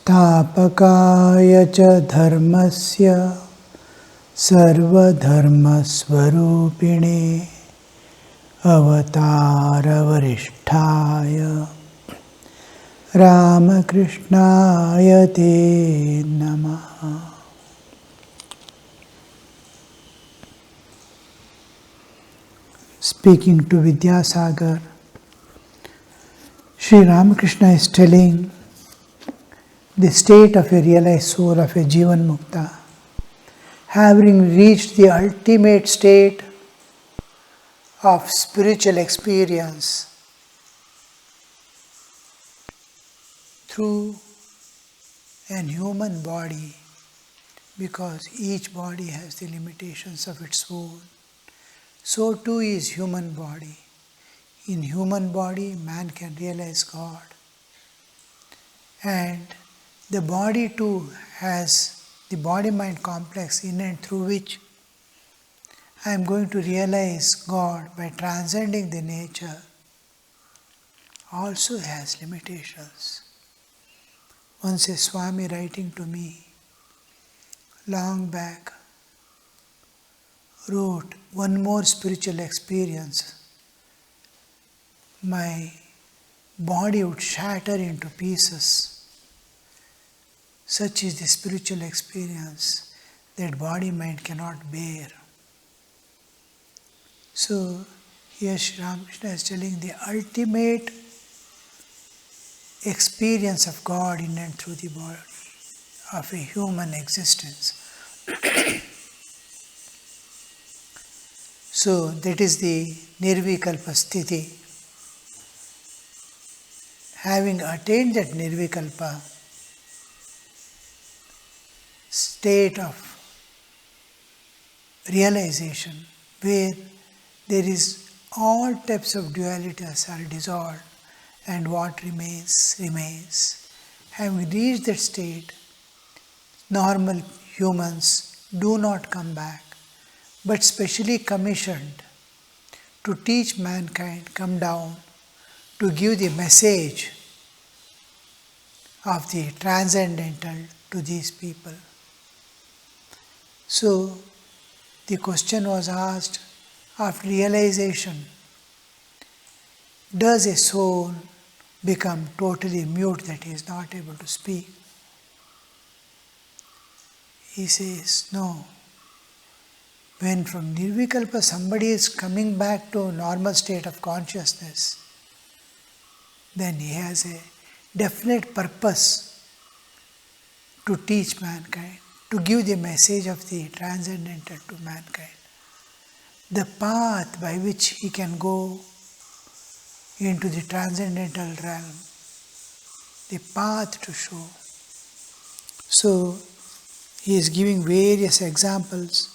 स्थापकाय च धर्मस्य सर्वधर्मस्वरूपिणे अवतारवरिष्ठाय Ramakrishnaय te namaha. Speaking to Vidyasagar, Sri Ramakrishna is telling the state of a realized soul, of a Jivan Mukta, having reached the ultimate state of spiritual experience through an human body, because each body has the limitations of its own. So too is human body. In human body, man can realize God. And the body too has the body-mind complex in and through which I am going to realize God by transcending the nature, also has limitations. Once a Swami writing to me long back wrote, one more spiritual experience, my body would shatter into pieces. Such is the spiritual experience that body-mind cannot bear. So here Sri Ramakrishna is telling the ultimate experience of God in and through the body of a human existence. So that is the Nirvikalpa Sthiti. Having attained that Nirvikalpa state of realization, where there is all types of dualities are dissolved and what remains, remains. Having reached that state, normal humans do not come back, but specially commissioned to teach mankind, come down to give the message of the transcendental to these people. So the question was asked, after realization, does a soul become totally mute that he is not able to speak? He says, no. When from Nirvikalpa somebody is coming back to a normal state of consciousness, then he has a definite purpose to teach mankind, to give the message of the transcendental to mankind. The path by which he can go into the transcendental realm, the path to show. So he is giving various examples.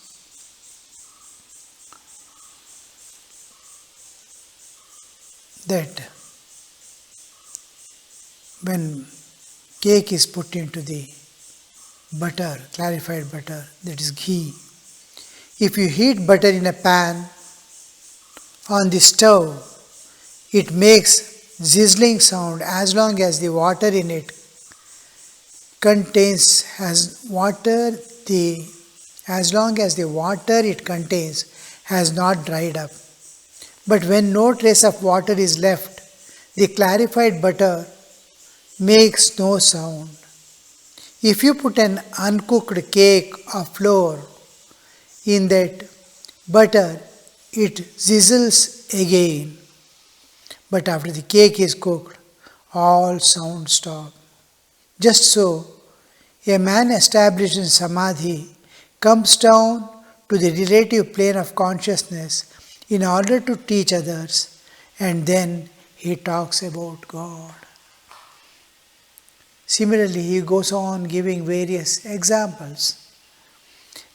That when cake is put into the butter, clarified butter, that is ghee, if you heat butter in a pan on the stove, it makes sizzling sound as long as the water in it contains as long as the water it contains has not dried up. But when no trace of water is left, the clarified butter makes no sound. If you put an uncooked cake of flour in that butter, it sizzles again. But after the cake is cooked, all sound stop. Just so, a man established in Samadhi comes down to the relative plane of consciousness in order to teach others, and then he talks about God. Similarly, he goes on giving various examples.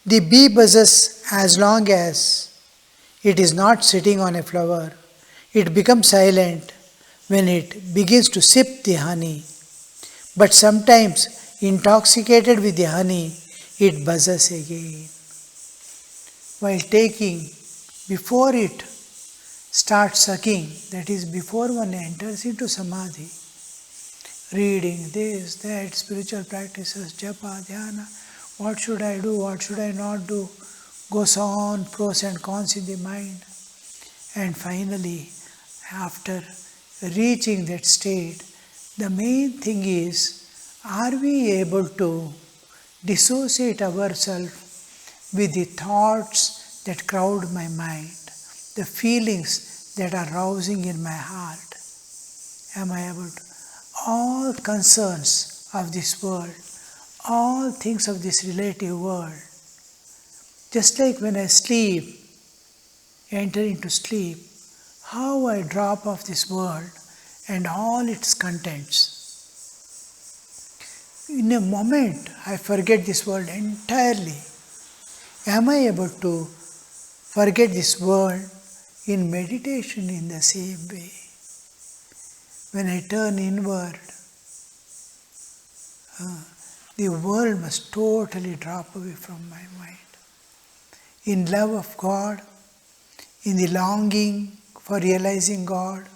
The bee buzzes as long as it is not sitting on a flower. It becomes silent when it begins to sip the honey. But sometimes, intoxicated with the honey, it buzzes again. While taking, before it starts sucking, that is before one enters into Samadhi, reading this, that, spiritual practices, japa, dhyana, what should I do, what should I not do, goes on, pros and cons in the mind. And finally, after reaching that state, the main thing is, are we able to dissociate ourselves with the thoughts that crowd my mind, the feelings that are rousing in my heart? Am I able to? All concerns of this world, all things of this relative world, just like when I sleep, enter into sleep, how I drop off this world and all its contents. In a moment, I forget this world entirely. Am I able to forget this world in meditation in the same way? When I turn inward, the world must totally drop away from my mind. In love of God, in the longing for realizing God,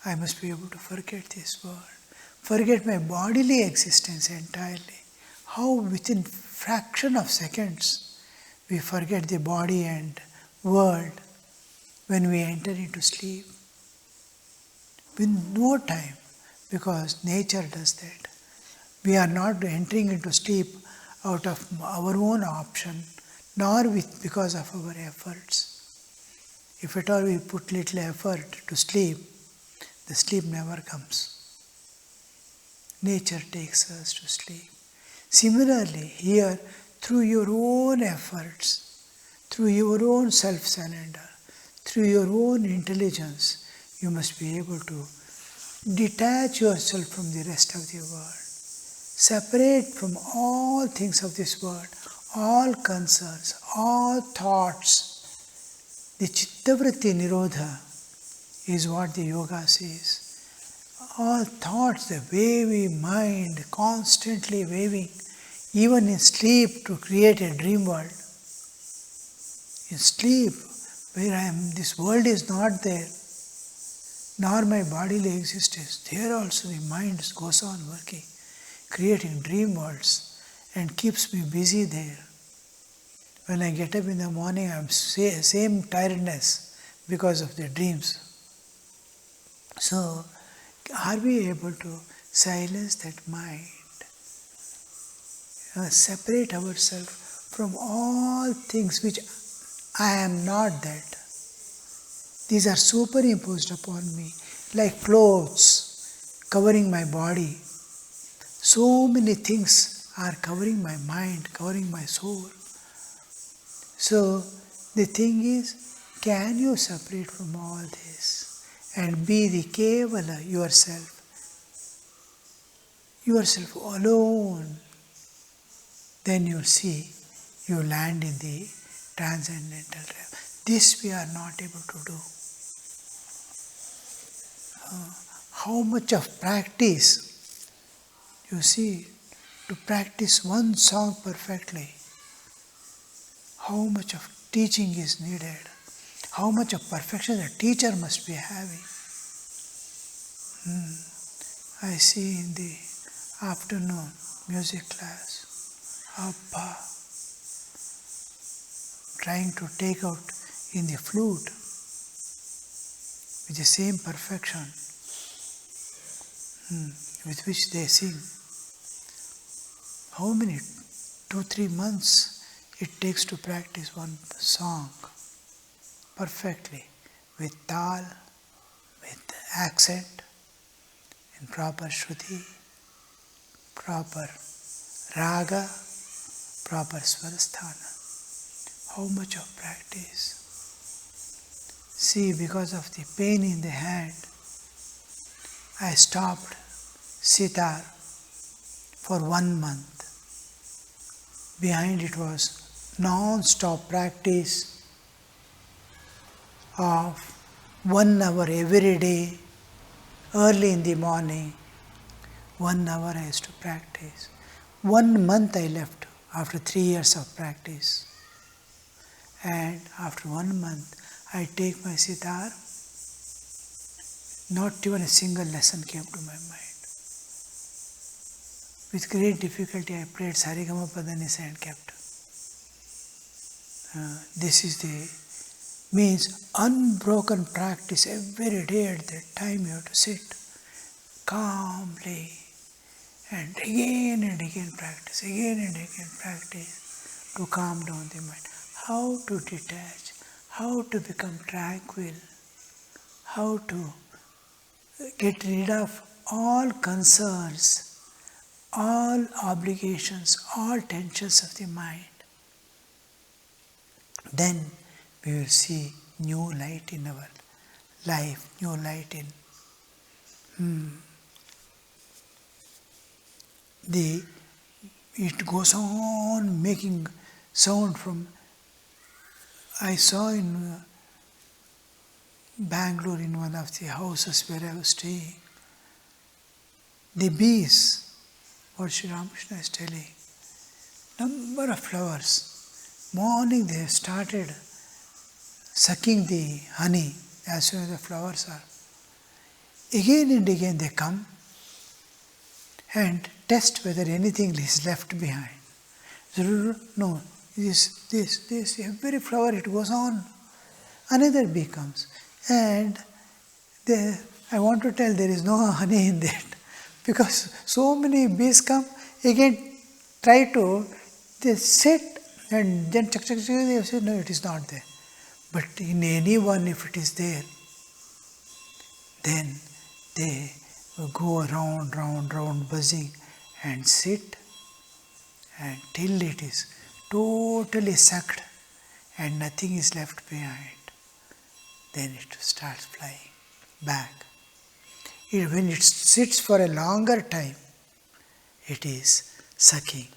I must be able to forget this world, forget my bodily existence entirely. How within fraction of seconds we forget the body and world when we enter into sleep. With no time, because nature does that. We are not entering into sleep out of our own option, nor because of our efforts. If at all we put little effort to sleep, the sleep never comes. Nature takes us to sleep. Similarly, here, through your own efforts, through your own self-surrender, through your own intelligence, you must be able to detach yourself from the rest of the world, separate from all things of this world, all concerns, all thoughts. The Chittavritti Nirodha is what the yoga says. All thoughts, the wavy mind, constantly waving, even in sleep to create a dream world. In sleep, where I am, this world is not there, nor my bodily existence. There also the mind goes on working, creating dream worlds and keeps me busy there. When I get up in the morning, I am same tiredness because of the dreams. So, are we able to silence that mind? Separate ourselves from all things which I am not that. These are superimposed upon me like clothes covering my body. So many things are covering my mind, covering my soul. So the thing is, can you separate from all this and be the Kevala yourself alone? Then you'll see you land in the transcendental realm. This we are not able to do. How much of practice, you see, to practice one song perfectly, how much of teaching is needed, how much of perfection a teacher must be having. I see in the afternoon music class, Abba, trying to take out in the flute with the same perfection with which they sing. How many? 2-3 months it takes to practice one song perfectly, with tal, with accent, in proper shruti, proper raga, proper swarasthana. How much of practice? See, because of the pain in the hand, I stopped sitar for 1 month. Behind it was non-stop practice of 1 hour every day, early in the morning. 1 hour I used to practice. 1 month I left after 3 years of practice. And after 1 month, I take my sitar, not even a single lesson came to my mind. With great difficulty I played Sarigama Padanisa and kept. This is the means unbroken practice every day. At that time you have to sit calmly and again practice, again and again practice to calm down the mind. How to detach, how to become tranquil, how to get rid of all concerns, all obligations, all tensions of the mind. Then we will see new light in our life, new light in it goes on making sound from. I saw in Bangalore, in one of the houses where I was staying, the bees, what Sri Ramakrishna is telling, number of flowers. Morning they have started sucking the honey as soon as the flowers are. Again and again they come and test whether anything is left behind. No, this, every flower it goes on. Another bee comes, and I want to tell there is no honey in that, because so many bees come, again try to, they sit and then they say no, it is not there. But in any one, if it is there, then they go round, buzzing and sit until it is totally sucked and nothing is left behind. Then it starts flying back. When it sits for a longer time, it is sucking.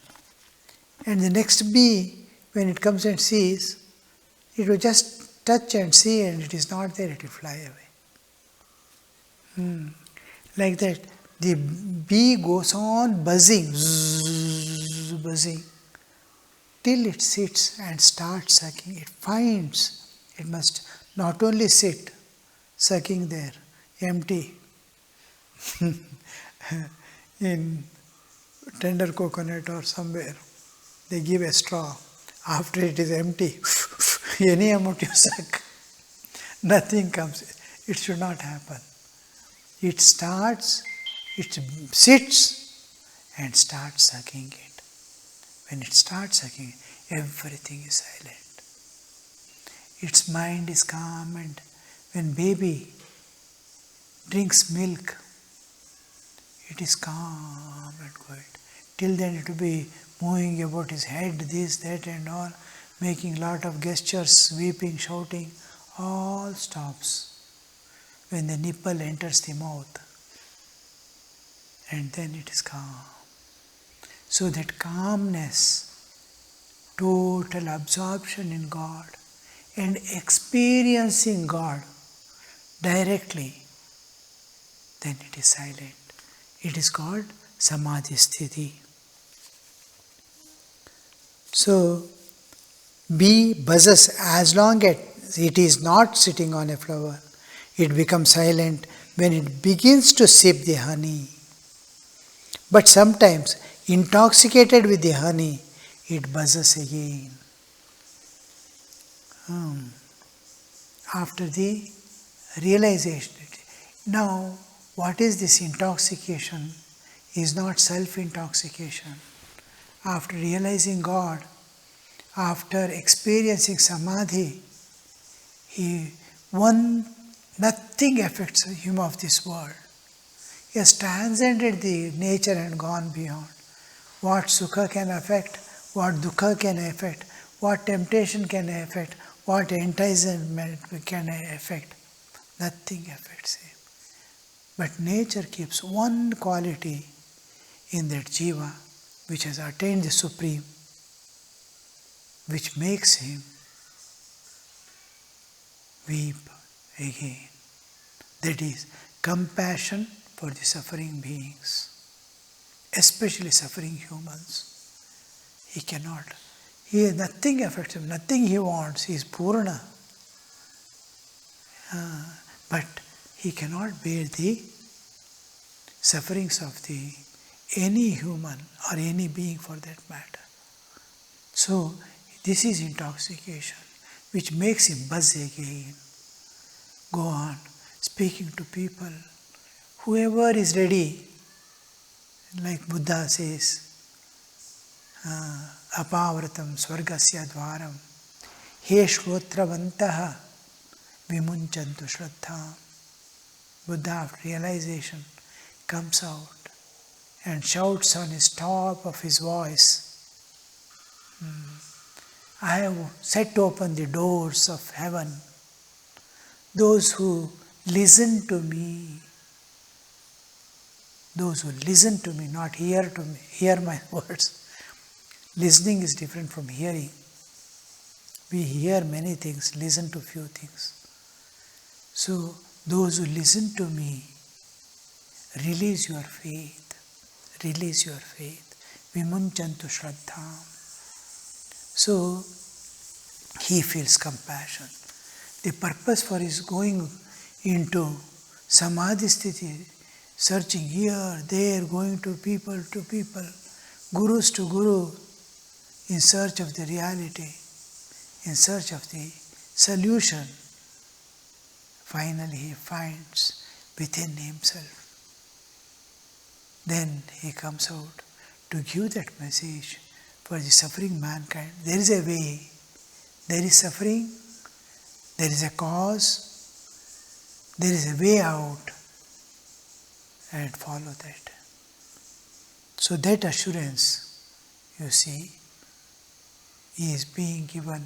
And the next bee, when it comes and sees, it will just touch and see, and it is not there, it will fly away. Like that, the bee goes on buzzing, buzzing, till it sits and starts sucking. It finds it must not only sit, sucking there, empty, in tender coconut or somewhere, they give a straw. After it is empty, any amount you suck, nothing comes. It should not happen. It starts, it sits and starts sucking it. When it starts sucking, everything is silent. Its mind is calm, and when baby drinks milk, it is calm and quiet. Till then it will be moving about his head, this, that and all, making lot of gestures, weeping, shouting, all stops when the nipple enters the mouth, and then it is calm. So that calmness, total absorption in God and experiencing God directly, then it is silent. It is called Samadhi Sthiti. So, bee buzzes as long as it is not sitting on a flower. It becomes silent when it begins to sip the honey. But sometimes, intoxicated with the honey, it buzzes again. After the realization. Now, what is this intoxication? Is not self-intoxication. After realizing God, after experiencing Samadhi, nothing affects him of this world. He has transcended the nature and gone beyond. What sukha can affect, what dukkha can affect, what temptation can affect, what enticement can affect. Nothing affects him. But nature keeps one quality in that jiva which has attained the supreme, which makes him weep again. That is compassion for the suffering beings, especially suffering humans. Nothing affects him, nothing he wants, he is Purna. But he cannot bear the sufferings of the any human or any being for that matter. So this is intoxication, which makes him buzz again, go on speaking to people. Whoever is ready, like Buddha says, apavratam swargasya dvaram he shrotravantaha vimunchantu shraddham. Buddha, after realization, comes out and shouts on his top of his voice, I have set open the doors of heaven. Those who listen to me, not hear my words. Listening is different from hearing. We hear many things, listen to few things. So, those who listen to me, release your faith. Vimunchantu shraddham. So, he feels compassion. The purpose for his going into samadhi sthiti, searching here, there, going to people, gurus to guru, in search of the reality, in search of the solution, finally he finds within himself. Then he comes out to give that message for the suffering mankind. There is a way, there is suffering, there is a cause, there is a way out, and follow that. So that assurance, you see, is being given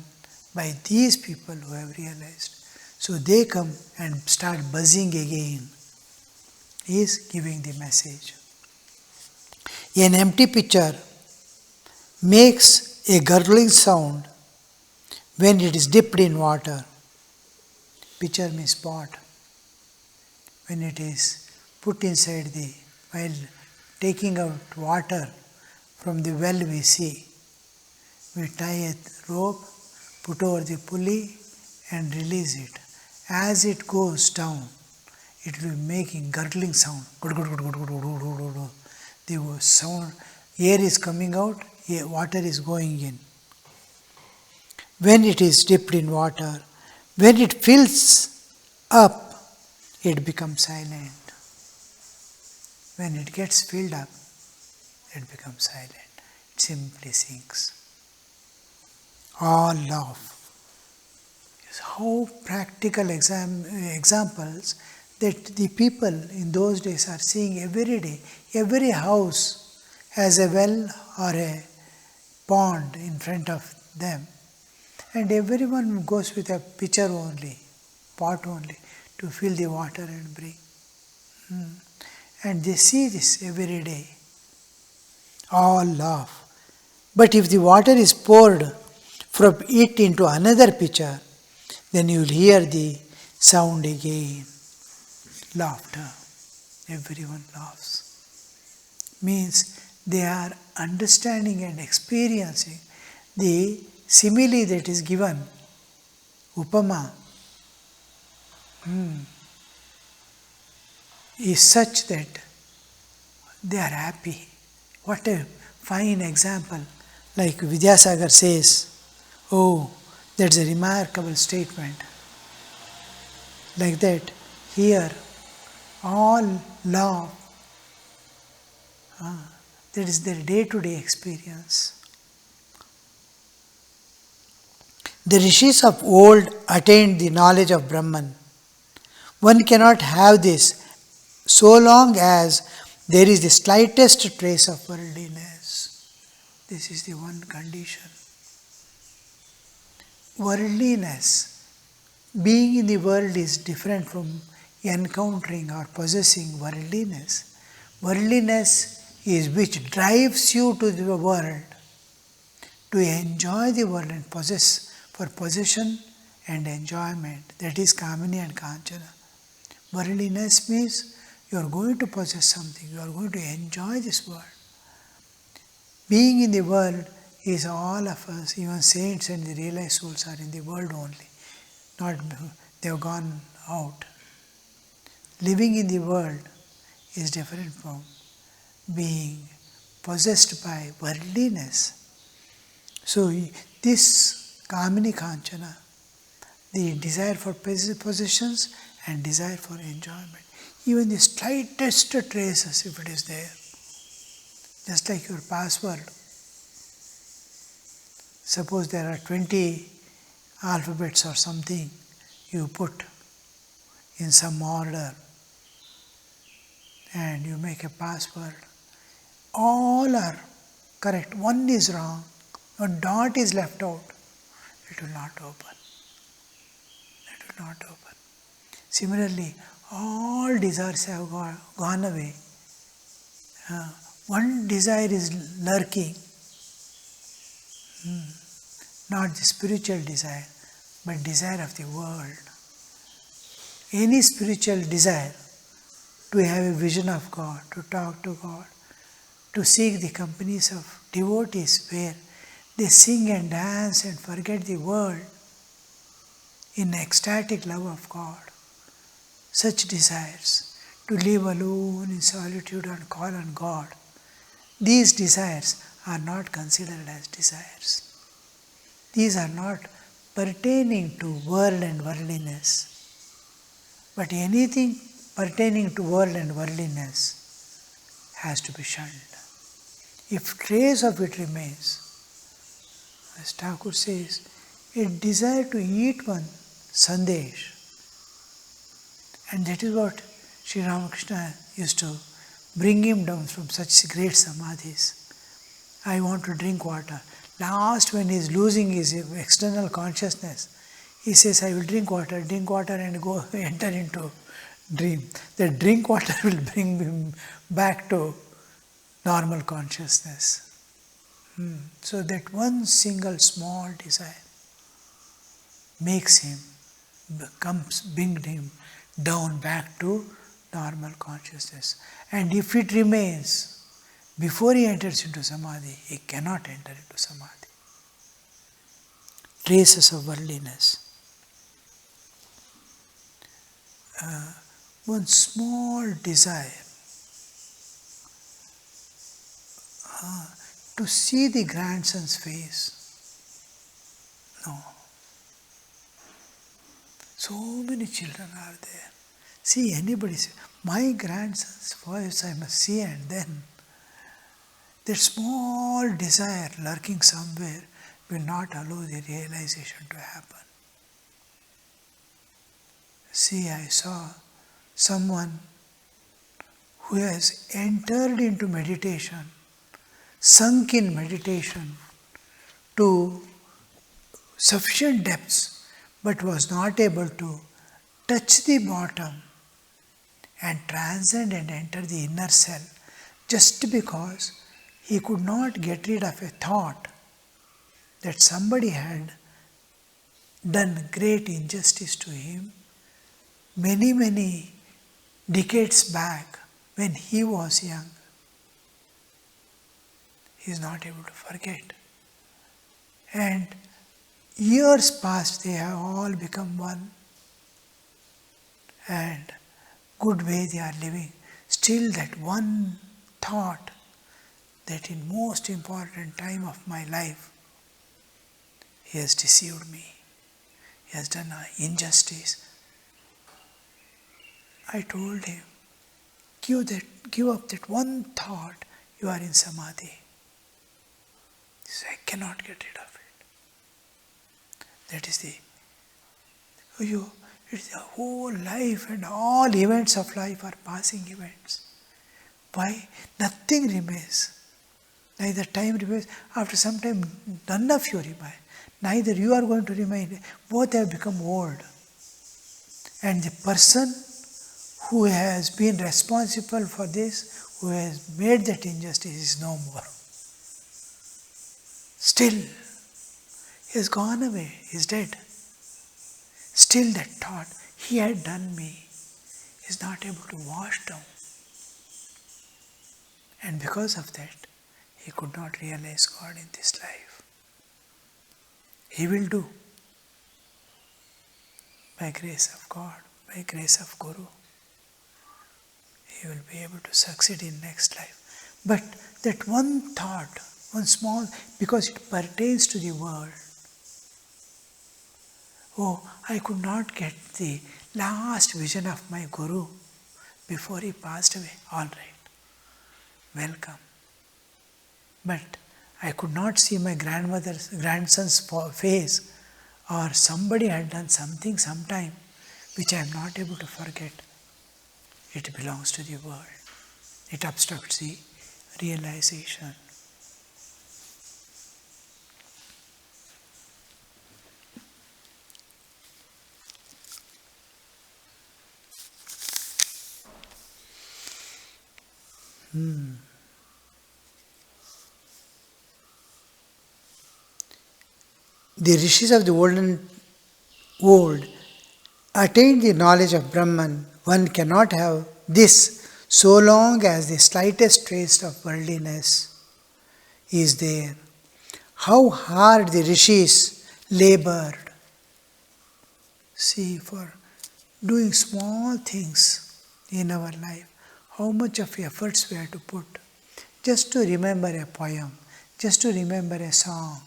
by these people who have realized. So they come and start buzzing again. He is giving the message. An empty pitcher makes a gurgling sound when it is dipped in water. Pitcher means pot. When it is put inside while taking out water from the well, we see, we tie a rope, put over the pulley and release it. As it goes down, it will be making gurgling sound. The sound, air is coming out, water is going in. When it is dipped in water, when it fills up, it becomes silent. When it gets filled up, it becomes silent. It simply sinks. All love. How practical examples that the people in those days are seeing every day. Every house has a well or a pond in front of them, and everyone goes with a pitcher only, pot only, to fill the water and bring. And they see this every day. All love. But if the water is poured from it into another pitcher, then you will hear the sound again. Laughter. Everyone laughs. Means they are understanding and experiencing the simile that is given, upama, is such that they are happy. What a fine example. Like Vidyasagar says, oh, that's a remarkable statement. Like that, here, all love, that is their day-to-day experience. The rishis of old attained the knowledge of Brahman. One cannot have this so long as there is the slightest trace of worldliness. This is the one condition. Worldliness, being in the world, is different from encountering or possessing worldliness. Worldliness is which drives you to the world, to enjoy the world and possess, for possession and enjoyment. That is Kamini and Kanchana. Worldliness means you are going to possess something, you are going to enjoy this world. Being in the world is all of us, even saints and the realized souls are in the world only. Not they have gone out. Living in the world is different from being possessed by worldliness. So this Kamini Kanchana, the desire for possessions and desire for enjoyment, even the slightest traces if it is there, just like your password. Suppose there are 20 alphabets or something you put in some order and you make a password. All are correct. One is wrong. A dot is left out. It will not open. It will not open. Similarly, all desires have gone away. One desire is lurking. Not the spiritual desire, but desire of the world. Any spiritual desire to have a vision of God, to talk to God, to seek the companies of devotees where they sing and dance and forget the world in ecstatic love of God. Such desires, to live alone in solitude and call on God, these desires are not considered as desires. These are not pertaining to world and worldliness. But anything pertaining to world and worldliness has to be shunned. If trace of it remains, as Thakur says, a desire to eat one sandesh, and that is what Sri Ramakrishna used to bring him down from such great samadhis. I want to drink water. Last, when he is losing his external consciousness, he says, I will drink water and go enter into dream. The drink water will bring him back to normal consciousness. So that one single small desire makes him, brings him down back to normal consciousness. And if it remains, before he enters into samadhi, he cannot enter into samadhi. Traces of worldliness. One small desire to see the grandson's face. No. So many children are there. See, anybody say, my grandson's voice I must see, and then that small desire lurking somewhere will not allow the realization to happen. See, I saw someone who has entered into meditation, sunk in meditation to sufficient depths, but was not able to touch the bottom and transcend and enter the inner self, just because he could not get rid of a thought that somebody had done great injustice to him many, many decades back when he was young. He is not able to forget. And years past, they have all become one. And good way they are living. Still that one thought that in most important time of my life, he has deceived me. He has done an injustice. I told him, give up that one thought, you are in samadhi. He said, I cannot get rid of it. That is it's the whole life, and all events of life are passing events. Why? Nothing remains. Neither time remains. After some time, none of you remain. Neither you are going to remain. Both have become old. And the person who has been responsible for this, who has made that injustice, is no more. Still, he has gone away, he is dead. Still that thought, he had done me, is not able to wash down. And because of that, he could not realize God in this life. He will do, by grace of God, by grace of Guru. He will be able to succeed in next life. But that one thought, one small, because it pertains to the world. Oh, I could not get the last vision of my Guru before he passed away. All right, welcome. But I could not see my grandson's face, or somebody had done something sometime which I am not able to forget. It belongs to the world. It obstructs the realization. The rishis of the old attained the knowledge of Brahman. One cannot have this so long as the slightest trace of worldliness is there. How hard the rishis labored. See, for doing small things in our life, how much of efforts we have to put just to remember a poem, just to remember a song.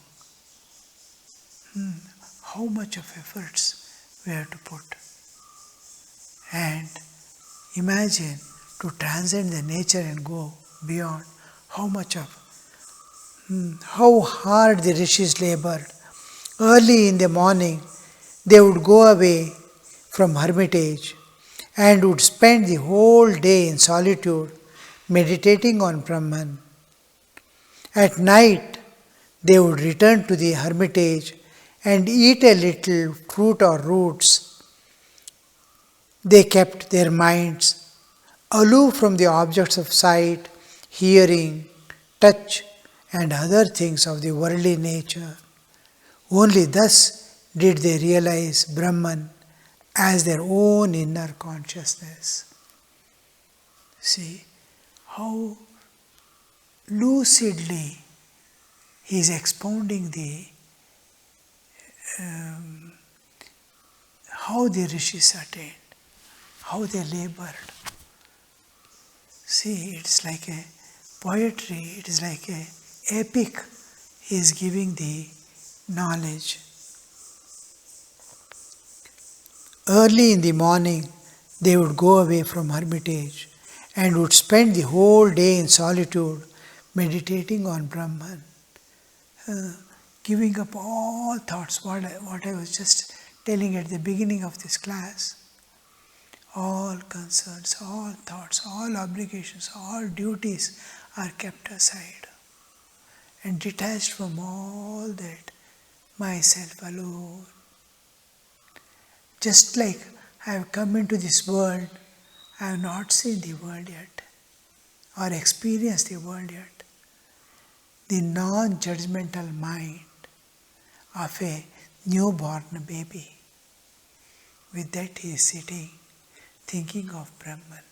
How much of efforts we have to put. And imagine to transcend the nature and go beyond, how hard the rishis labored. Early in the morning, they would go away from hermitage and would spend the whole day in solitude meditating on Brahman. At night, they would return to the hermitage and eat a little fruit or roots. They kept their minds aloof from the objects of sight, hearing, touch, and other things of the worldly nature. Only thus did they realize Brahman as their own inner consciousness. See how lucidly he is expounding how the rishis attained, how they labored. See, it's like a poetry, it is like a epic. He is giving the knowledge. Early in the morning, they would go away from hermitage and would spend the whole day in solitude meditating on Brahman. Giving up all thoughts, what I was just telling at the beginning of this class. All concerns, all thoughts, all obligations, all duties are kept aside and detached from all that, myself alone. Just like I have come into this world, I have not seen the world yet or experienced the world yet. The non-judgmental mind of a newborn baby. With that he is sitting, thinking of Brahman.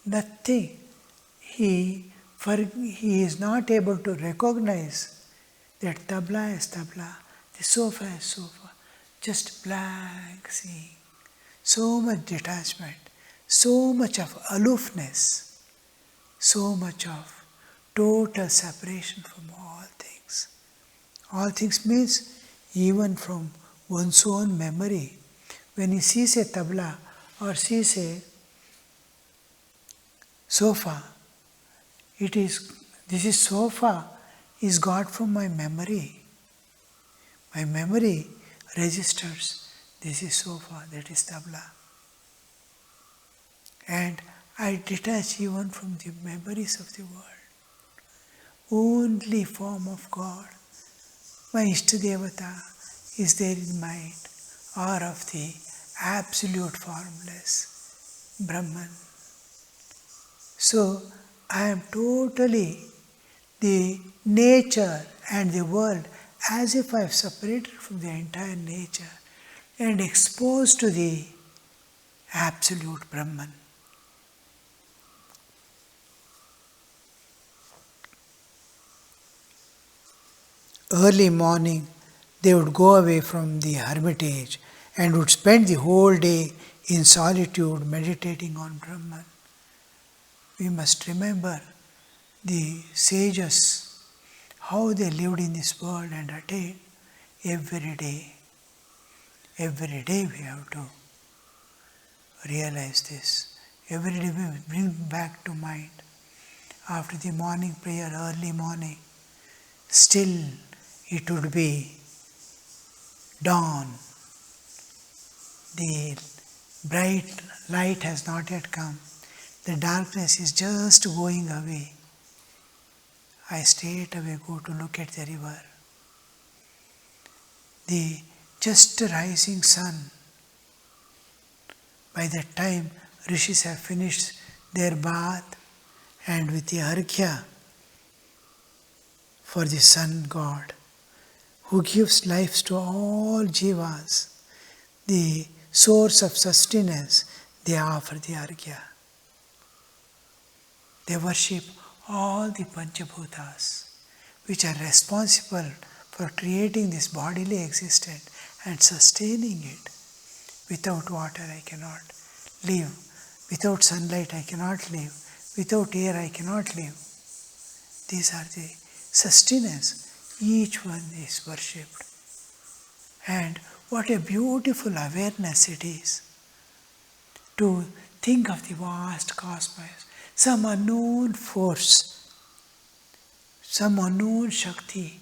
Nothing. He is not able to recognize that tabla is tabla, the sofa is sofa. Just blank seeing. So much detachment, so much of aloofness, so much of total separation from all things. All things means even from one's own memory. When he sees a tabla or sees a sofa, this sofa is got from my memory. My memory registers this is sofa, that is tabla. And I detach even from the memories of the world. Only form of God, my Ishtadevata, is there in mind, or of the absolute formless Brahman. So I am totally the nature and the world, as if I have separated from the entire nature and exposed to the absolute Brahman. Early morning, they would go away from the hermitage and would spend the whole day in solitude meditating on Brahman. we must remember the sages, how they lived in this world and attained every day. Every day we have to realize this. Every day we bring back to mind. After the morning prayer, early morning, still it would be dawn. The bright light has not yet come. The darkness is just going away. I straight away go to look at the river. The just rising sun. By that time, rishis have finished their bath, and with the arghya for the sun god, who gives life to all jivas, the source of sustenance, they offer the arghya. They worship all the Panchabhutas, which are responsible for creating this bodily existence and sustaining it. Without water I cannot live. Without sunlight I cannot live. Without air I cannot live. These are the sustenance. Each one is worshipped. And what a beautiful awareness it is to think of the vast cosmos, some unknown force, some unknown Shakti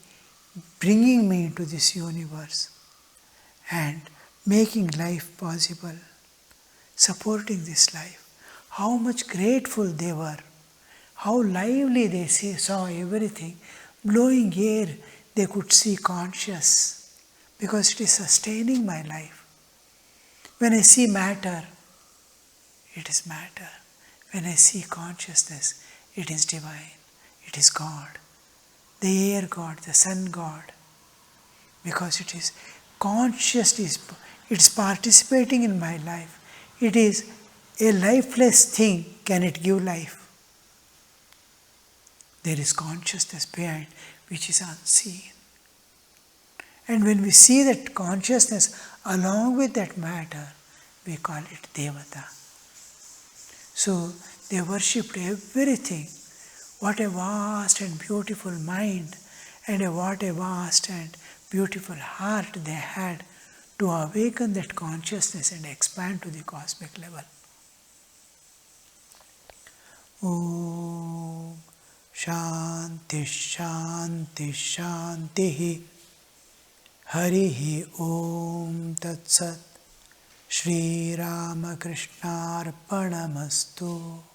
bringing me into this universe and making life possible, supporting this life. How much grateful they were, how lively they saw everything. Blowing air, they could see conscious because it is sustaining my life. When I see matter, it is matter. When I see consciousness, it is divine, it is God, the air God, the sun God, because it is conscious, it is participating in my life. It is a lifeless thing, can it give life? There is consciousness behind which is unseen. And when we see that consciousness along with that matter, we call it Devata. So they worshipped everything. What a vast and beautiful mind, and what a vast and beautiful heart they had to awaken that consciousness and expand to the cosmic level. Om Shanti Shanti Shanti Harihi Om Tat Sat Shri Ramakrishna Arpanamastu.